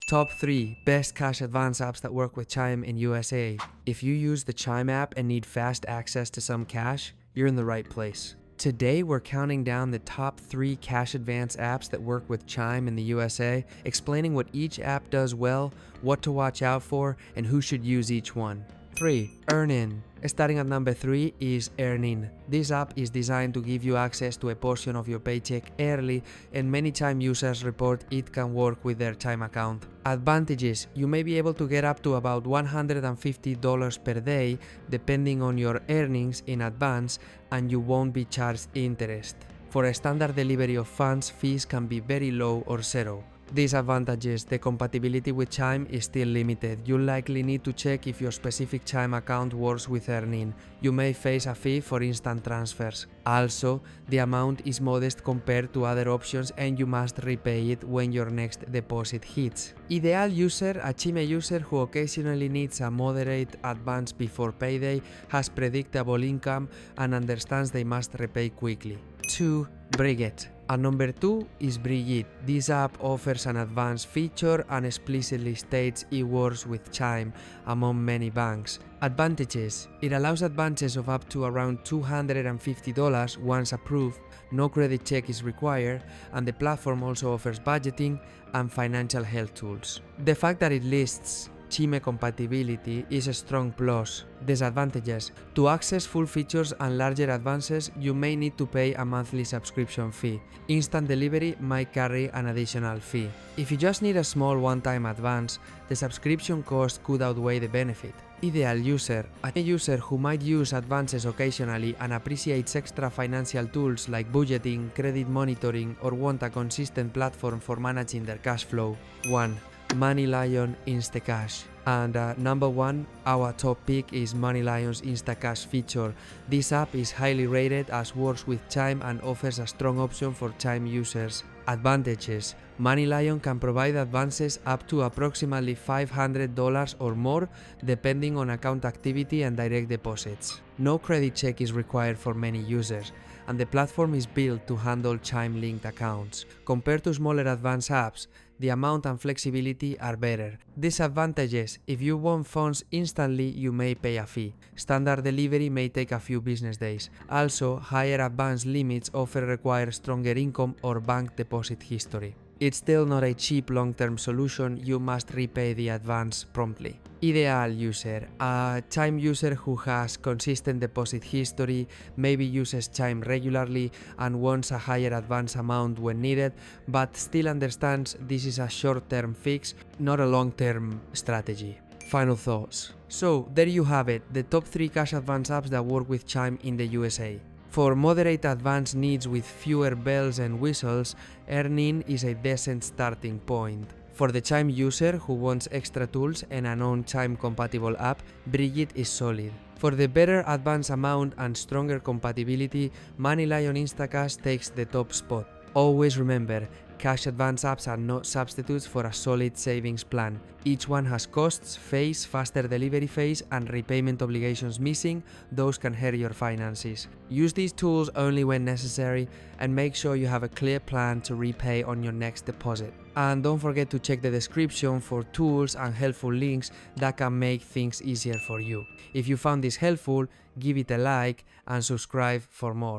Top 3 Best Cash Advance Apps that work with Chime in USA. If you use the Chime app and need fast access to some cash, you're in the right place. Today, we're counting down the top 3 cash advance apps that work with Chime in the USA, explaining what each app does well, what to watch out for, and who should use each one. 3. Earnin. Starting at number 3 is Earnin. This app is designed to give you access to a portion of your paycheck early, and many Chime users report it can work with their Chime account. Advantages: you may be able to get up to about $150 per day depending on your earnings in advance, and you won't be charged interest. For a standard delivery of funds, fees can be very low or zero. Disadvantages: the compatibility with Chime is still limited. You'll likely need to check if your specific Chime account works with Earnin. You may face a fee for instant transfers. Also, the amount is modest compared to other options, and you must repay it when your next deposit hits. Ideal user: a Chime user who occasionally needs a moderate advance before payday, has predictable income, and understands they must repay quickly. 2. Brigitte. At number 2 is Brigitte. This app offers an advanced feature and explicitly states it works with Chime, among many banks. Advantages: it allows advances of up to around $250 once approved, no credit check is required, and the platform also offers budgeting and financial health tools. The fact that it lists Chime-compatibility is a strong plus. Disadvantages: to access full features and larger advances, you may need to pay a monthly subscription fee. Instant delivery might carry an additional fee. If you just need a small one-time advance, the subscription cost could outweigh the benefit. Ideal user: a user who might use advances occasionally and appreciates extra financial tools like budgeting, credit monitoring, or want a consistent platform for managing their cash flow. 1. MoneyLion Instacash. And number 1, our top pick is MoneyLion's Instacash feature. This app is highly rated as works with Chime and offers a strong option for Chime users. Advantages: MoneyLion can provide advances up to approximately $500 or more depending on account activity and direct deposits. No credit check is required for many users, and the platform is built to handle Chime-linked accounts. Compared to smaller advance apps, the amount and flexibility are better. Disadvantages: if you want funds instantly, you may pay a fee. Standard delivery may take a few business days. Also, higher advance limits often require stronger income or bank deposit history. It's still not a cheap long-term solution. You must repay the advance promptly. Ideal user: a Chime user who has consistent deposit history, maybe uses Chime regularly, and wants a higher advance amount when needed, but still understands this is a short-term fix, not a long-term strategy. Final thoughts. So, there you have it, the top 3 cash advance apps that work with Chime in the USA. For moderate advance needs with fewer bells and whistles, Earnin is a decent starting point. For the Chime user who wants extra tools and a non-Chime-compatible app, Brigitte is solid. For the better advance amount and stronger compatibility, MoneyLion Instacash takes the top spot. Always remember, cash advance apps are not substitutes for a solid savings plan. Each one has costs, fees, faster delivery phase, and repayment obligations missing. Those can hurt your finances. Use these tools only when necessary, and make sure you have a clear plan to repay on your next deposit. And don't forget to check the description for tools and helpful links that can make things easier for you. If you found this helpful, give it a like and subscribe for more.